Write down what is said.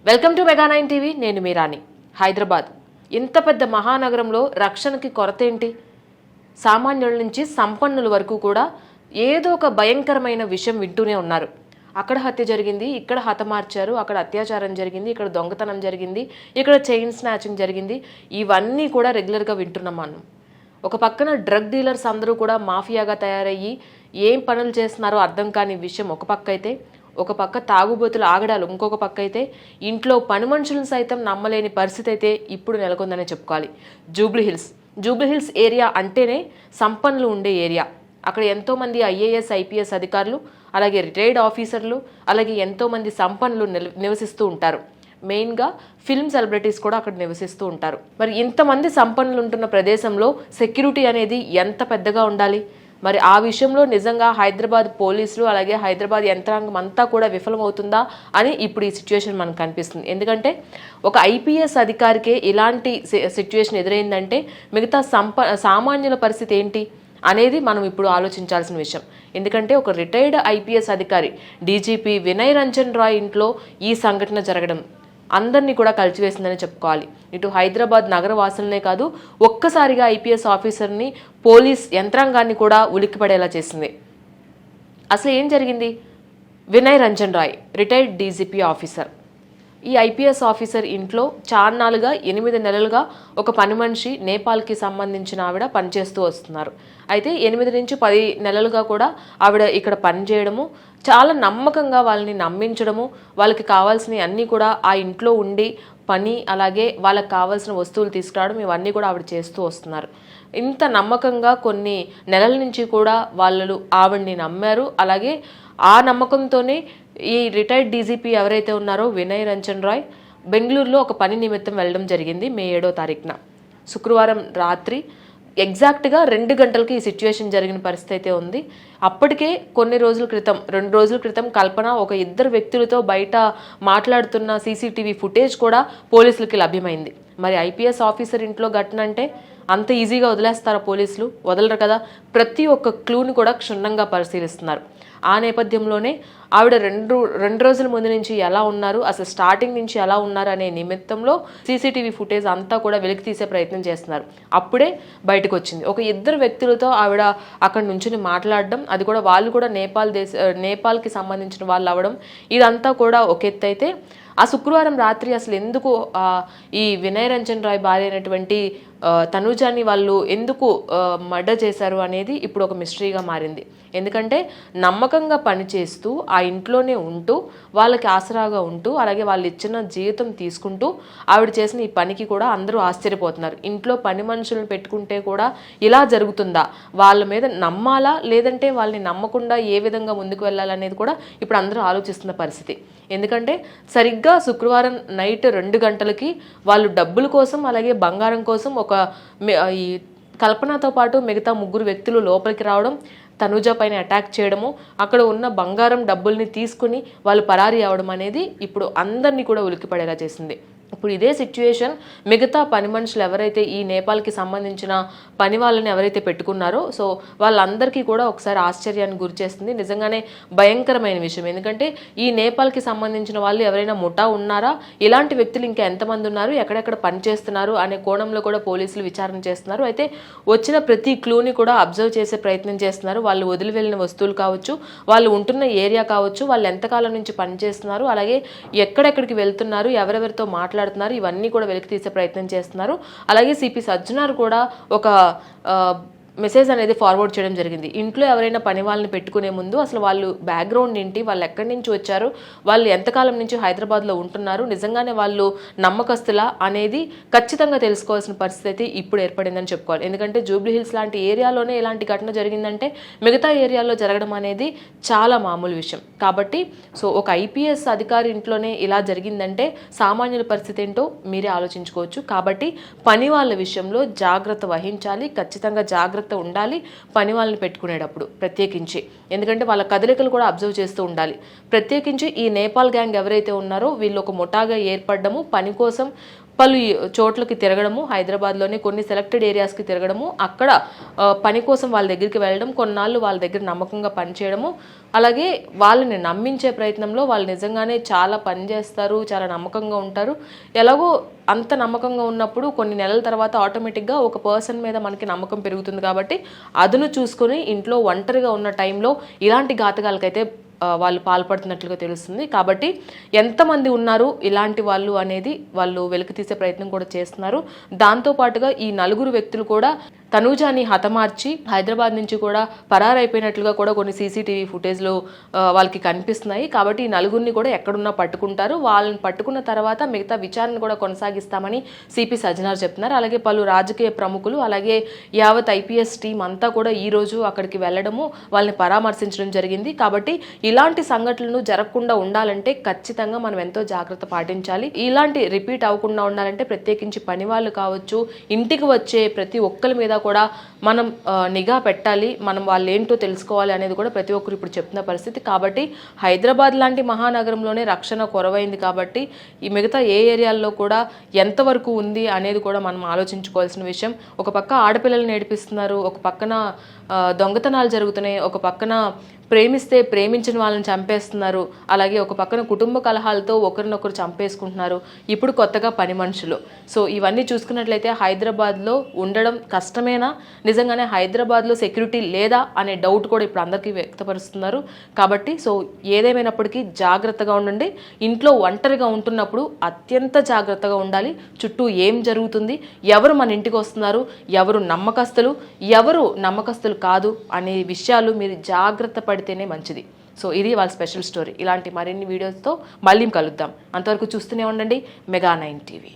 Welcome to మెగా9 TV. నేను మీ రాణి. హైదరాబాద్ ఇంత పెద్ద మహానగరంలో రక్షణకి కొరత ఏంటి? సామాన్యుల నుంచి సంపన్నుల వరకు కూడా ఏదో ఒక భయంకరమైన విషయం వింటూనే ఉన్నారు. అక్కడ హత్య జరిగింది, ఇక్కడ హతమార్చారు, అక్కడ అత్యాచారం జరిగింది, ఇక్కడ దొంగతనం జరిగింది, ఇక్కడ చైన్ స్నాచింగ్ జరిగింది. ఇవన్నీ కూడా రెగ్యులర్గా వింటున్నాం మనం. ఒక పక్కన డ్రగ్ డీలర్స్ అందరూ కూడా మాఫియాగా తయారయ్యి ఏం పనులు చేస్తున్నారో అర్థం కాని విషయం ఒక పక్క అయితే, ఒక పక్క తాగుబోతుల ఆగడాలు ఇంకొక పక్క అయితే, ఇంట్లో పని మనుషులను సైతం నమ్మలేని పరిస్థితి అయితే ఇప్పుడు నెలకొందనే చెప్పుకోవాలి. జూబ్లీహిల్స్ ఏరియా అంటేనే సంపన్నులు ఉండే ఏరియా. అక్కడ ఎంతోమంది ఐఏఎస్ ఐపీఎస్ అధికారులు, అలాగే రిటైర్డ్ ఆఫీసర్లు, అలాగే ఎంతోమంది సంపన్నులు నివసిస్తూ ఉంటారు. మెయిన్గా ఫిల్మ్ సెలబ్రిటీస్ కూడా అక్కడ నివసిస్తూ ఉంటారు. మరి ఇంతమంది సంపన్నులు ఉంటున్న ప్రదేశంలో సెక్యూరిటీ అనేది ఎంత పెద్దగా ఉండాలి? మరి ఆ విషయంలో నిజంగా హైదరాబాద్ పోలీసులు అలాగే హైదరాబాద్ యంత్రాంగం అంతా కూడా విఫలమవుతుందా అని ఇప్పుడు ఈ సిచ్యువేషన్ మనకు కనిపిస్తుంది. ఎందుకంటే ఒక ఐపీఎస్ అధికారికే ఇలాంటి సిచ్యువేషన్ ఎదురైందంటే మిగతా సామాన్యుల పరిస్థితి ఏంటి అనేది మనం ఇప్పుడు ఆలోచించాల్సిన విషయం. ఎందుకంటే ఒక రిటైర్డ్ ఐపీఎస్ అధికారి డీజీపీ వినయ్ రంజన్ రాయ్ ఇంట్లో ఈ సంఘటన జరగడం అందరినీ కూడా కలిసివేసిందని చెప్పుకోవాలి. ఇటు హైదరాబాద్ నగర వాసులనే కాదు, ఒక్కసారిగా ఐపీఎస్ ఆఫీసర్ని, పోలీస్ యంత్రాంగాన్ని కూడా ఉలిక్కిపడేలా చేసింది. అసలు ఏం జరిగింది? Vinay Ranjan Rai retired DGP officer. ఈ ఐపీఎస్ ఆఫీసర్ ఇంట్లో చాన్నాలుగా 8 నెలలుగా ఒక పని మనిషి, నేపాల్కి సంబంధించిన ఆవిడ పనిచేస్తూ వస్తున్నారు. అయితే 8 నుంచి 10 నెలలుగా కూడా ఆవిడ ఇక్కడ పనిచేయడము, చాలా నమ్మకంగా వాళ్ళని నమ్మించడము, వాళ్ళకి కావాల్సినవి అన్నీ కూడా ఆ ఇంట్లో ఉండి పని, అలాగే వాళ్ళకి కావాల్సిన వస్తువులు తీసుకురావడం, ఇవన్నీ కూడా ఆవిడ చేస్తూ వస్తున్నారు. ఇంత నమ్మకంగా కొన్ని నెలల నుంచి కూడా వాళ్ళు ఆవిడ్ని నమ్మారు. అలాగే ఆ నమ్మకంతోనే ఈ రిటైర్డ్ డీజీపీ ఎవరైతే ఉన్నారో వినయ్ రంజన్ రాయ్ బెంగళూరులో ఒక పని నిమిత్తం వెళ్ళడం జరిగింది. మే 7వ తారీఖున శుక్రవారం రాత్రి ఎగ్జాక్ట్గా 2 గంటలకి ఈ సిచ్యువేషన్ జరిగిన పరిస్థితి అయితే ఉంది. అప్పటికే 2 రోజుల క్రితం కల్పన ఒక 2 వ్యక్తులతో బయట మాట్లాడుతున్న సీసీటీవీ ఫుటేజ్ కూడా పోలీసులకి లభ్యమైంది. మరి ఐపీఎస్ ఆఫీసర్ ఇంట్లో ఘటన అంటే అంత ఈజీగా వదిలేస్తారా పోలీసులు? వదలరు కదా. ప్రతి ఒక్క క్లూని కూడా క్షుణ్ణంగా పరిశీలిస్తున్నారు. ఆ నేపథ్యంలోనే ఆవిడ రెండు రోజుల ముందు నుంచి ఎలా ఉన్నారు, అసలు స్టార్టింగ్ నుంచి ఎలా ఉన్నారు అనే నిమిత్తంలో సీసీటీవీ ఫుటేజ్ అంతా కూడా వెలికి తీసే ప్రయత్నం చేస్తున్నారు. అప్పుడే బయటకు వచ్చింది ఒక 2 వ్యక్తులతో ఆవిడ అక్కడ నుంచి మాట్లాడడం, అది కూడా వాళ్ళు కూడా నేపాల్కి సంబంధించిన వాళ్ళు అవ్వడం, ఇదంతా కూడా ఒక ఎత్తు అయితే, ఆ శుక్రవారం రాత్రి అసలు ఎందుకు ఈ వినయ్ రంజన్ రాయ్ భార్య అయినటువంటి తనూజాని వాళ్ళు ఎందుకు మర్డర్ చేశారు అనేది ఇప్పుడు ఒక మిస్టరీగా మారింది. ఎందుకంటే నమ్మకంగా పనిచేస్తూ ఆ ఇంట్లోనే ఉంటూ వాళ్ళకి ఆసరాగా ఉంటూ అలాగే వాళ్ళు ఇచ్చిన జీవితం తీసుకుంటూ ఆవిడ చేసిన ఈ పనికి కూడా అందరూ ఆశ్చర్యపోతున్నారు. ఇంట్లో పని మనుషులను పెట్టుకుంటే కూడా ఇలా జరుగుతుందా? వాళ్ళ మీద నమ్మాలా, లేదంటే వాళ్ళని నమ్మకుండా ఏ విధంగా ముందుకు వెళ్ళాలనేది కూడా ఇప్పుడు అందరూ ఆలోచిస్తున్న పరిస్థితి. ఎందుకంటే సరిగ్గా శుక్రవారం నైట్ 2 గంటలకి వాళ్ళు డబ్బుల కోసం అలాగే బంగారం కోసం ఈ కల్పనతో పాటు మిగతా 3 వ్యక్తులు లోపలికి రావడం, తనుజ పైన అటాక్ చేయడము, అక్కడ ఉన్న బంగారం డబ్బుల్ని తీసుకుని వాళ్ళు పరారీ అవడం అనేది ఇప్పుడు అందరినీ కూడా ఉలిక్కిపడేలా చేసింది. ఇప్పుడు ఇదే సిచ్యువేషన్ మిగతా పని మనుషులు ఎవరైతే ఈ నేపాల్కి సంబంధించిన పని వాళ్ళని ఎవరైతే పెట్టుకున్నారో సో వాళ్ళందరికీ కూడా ఒకసారి ఆశ్చర్యాన్ని గురి చేస్తుంది. నిజంగానే భయంకరమైన విషయం. ఎందుకంటే ఈ నేపాల్కి సంబంధించిన వాళ్ళు ఎవరైనా ముఠా ఉన్నారా, ఇలాంటి వ్యక్తులు ఇంకా ఎంతమంది ఉన్నారు, ఎక్కడెక్కడ పనిచేస్తున్నారు అనే కోణంలో కూడా పోలీసులు విచారణ చేస్తున్నారు. అయితే వచ్చిన ప్రతి క్లూని కూడా అబ్జర్వ్ చేసే ప్రయత్నం చేస్తున్నారు. వాళ్ళు వదిలి వెళ్ళిన వస్తువులు కావచ్చు, వాళ్ళు ఉంటున్న ఏరియా కావచ్చు, వాళ్ళు ఎంతకాలం నుంచి పనిచేస్తున్నారు, అలాగే ఎక్కడెక్కడికి వెళ్తున్నారు, ఎవరెవరితో మాట్లాడుతున్నారు, ఇవన్నీ కూడా వెలికి తీసే ప్రయత్నం చేస్తున్నారు. అలాగే సిపి సజ్జనార్ కూడా ఒక మెసేజ్ అనేది ఫార్వర్డ్ చేయడం జరిగింది. ఇంట్లో ఎవరైనా పని వాళ్ళని పెట్టుకునే ముందు అసలు వాళ్ళు బ్యాక్గ్రౌండ్ ఏంటి, వాళ్ళు ఎక్కడి నుంచి వచ్చారు, వాళ్ళు ఎంతకాలం నుంచి హైదరాబాద్లో ఉంటున్నారు, నిజంగానే వాళ్ళు నమ్మకస్తులా అనేది ఖచ్చితంగా తెలుసుకోవాల్సిన పరిస్థితి అయితే ఇప్పుడు ఏర్పడిందని చెప్పుకోవాలి. ఎందుకంటే జూబ్లీహిల్స్ లాంటి ఏరియాలోనే ఇలాంటి ఘటన జరిగిందంటే మిగతా ఏరియాలో జరగడం అనేది చాలా మామూలు విషయం. కాబట్టి ఒక ఐపీఎస్ అధికారి ఇంట్లోనే ఇలా జరిగిందంటే సామాన్యుల పరిస్థితి ఏంటో మీరే ఆలోచించుకోవచ్చు. కాబట్టి పని వాళ్ళ విషయంలో జాగ్రత్త వహించాలి, ఖచ్చితంగా జాగ్రత్త ఉండాలి పని వాళ్ళని పెట్టుకునేటప్పుడు ప్రత్యేకించి. ఎందుకంటే వాళ్ళ కదలికలు కూడా అబ్జర్వ్ చేస్తూ ఉండాలి. ప్రత్యేకించి ఈ నేపాల్ గ్యాంగ్ ఎవరైతే ఉన్నారో వీళ్ళు ఒక ముఠాగా ఏర్పడము, పని కోసం పలు చోట్లకి తిరగడము, హైదరాబాద్లోనే కొన్ని సెలెక్టెడ్ ఏరియాస్కి తిరగడము, అక్కడ పని కోసం వాళ్ళ దగ్గరికి వెళ్ళడం, కొన్నాళ్ళు వాళ్ళ దగ్గర నమ్మకంగా పనిచేయడము, అలాగే వాళ్ళని నమ్మించే ప్రయత్నంలో వాళ్ళు నిజంగానే చాలా పని చేస్తారు, చాలా నమ్మకంగా ఉంటారు. ఎలాగో అంత నమ్మకంగా ఉన్నప్పుడు కొన్ని నెలల తర్వాత ఆటోమేటిక్గా ఒక పర్సన్ మీద మనకి నమ్మకం పెరుగుతుంది కాబట్టి అదును చూసుకొని ఇంట్లో ఒంటరిగా ఉన్న టైంలో ఇలాంటి ఘాతకాలకైతే వాళ్ళు పాల్పడుతున్నట్లుగా తెలుస్తుంది. కాబట్టి ఎంతమంది ఉన్నారు ఇలాంటి వాళ్ళు అనేది వాళ్ళు వెలికి తీసే ప్రయత్నం కూడా చేస్తున్నారు. దాంతోపాటుగా ఈ నలుగురు వ్యక్తులు కూడా తనూజాని హతమార్చి హైదరాబాద్ నుంచి కూడా పరారైపోయినట్లుగా కూడా కొన్ని సీసీటీవీ ఫుటేజ్లో వాళ్ళకి కనిపిస్తున్నాయి. కాబట్టి ఈ నలుగురిని కూడా ఎక్కడున్నా పట్టుకుంటారు. వాళ్ళని పట్టుకున్న తర్వాత మిగతా విచారణ కూడా కొనసాగిస్తామని సిపి సజ్జనార్ చెప్తున్నారు. అలాగే పలు రాజకీయ ప్రముఖులు అలాగే యావత్ ఐపీఎస్ టీం అంతా కూడా ఈ రోజు అక్కడికి వెళ్ళడము, వాళ్ళని పరామర్శించడం జరిగింది. కాబట్టి ఇలాంటి సంఘటనలు జరగకుండా ఉండాలంటే ఖచ్చితంగా మనం ఎంతో జాగ్రత్త పాటించాలి. ఇలాంటి రిపీట్ అవ్వకుండా ఉండాలంటే ప్రత్యేకించి పని వాళ్ళు కావచ్చు, ఇంటికి వచ్చే ప్రతి ఒక్కరి మీద కూడా మనం నిఘా పెట్టాలి. మనం వాళ్ళు ఏంటో తెలుసుకోవాలి అనేది కూడా ప్రతి ఒక్కరు ఇప్పుడు చెప్తున్న పరిస్థితి. కాబట్టి హైదరాబాద్ లాంటి మహానగరంలోనే రక్షణ కొరవైంది కాబట్టి ఈ మిగతా ఏ ఏరియాల్లో కూడా ఎంతవరకు ఉంది అనేది కూడా మనం ఆలోచించుకోవాల్సిన విషయం. ఒక పక్క ఆడపిల్లల్ని నేర్పిస్తున్నారు, ఒక పక్కన దొంగతనాలు జరుగుతున్నాయి, ఒక పక్కన ప్రేమిస్తే ప్రేమించిన వాళ్ళని చంపేస్తున్నారు, అలాగే ఒక పక్కన కుటుంబ కలహాలతో ఒకరినొకరు చంపేసుకుంటున్నారు, ఇప్పుడు కొత్తగా పని మనుషులు. సో ఇవన్నీ చూసుకున్నట్లయితే హైదరాబాద్లో ఉండడం కష్టమేనా, నిజంగానే హైదరాబాద్లో సెక్యూరిటీ లేదా అనే డౌట్ కూడా ఇప్పుడు అందరికీ వ్యక్తపరుస్తున్నారు. కాబట్టి సో ఏదేమైనప్పటికీ జాగ్రత్తగా ఉండండి. ఇంట్లో ఒంటరిగా ఉంటున్నప్పుడు అత్యంత జాగ్రత్తగా ఉండాలి. చుట్టూ ఏం జరుగుతుంది, ఎవరు మన ఇంటికి వస్తున్నారు, ఎవరు నమ్మకస్తులు, ఎవరు నమ్మకస్తులు కాదు అనే విషయాలు మీరు జాగ్రత్త పడితేనే మంచిది. సో ఇది వాళ్ళ స్పెషల్ స్టోరీ. ఇలాంటి మరిన్ని వీడియోస్తో మళ్ళీ కలుద్దాం. అంతవరకు చూస్తూనే ఉండండి మెగా 9 టీవీ.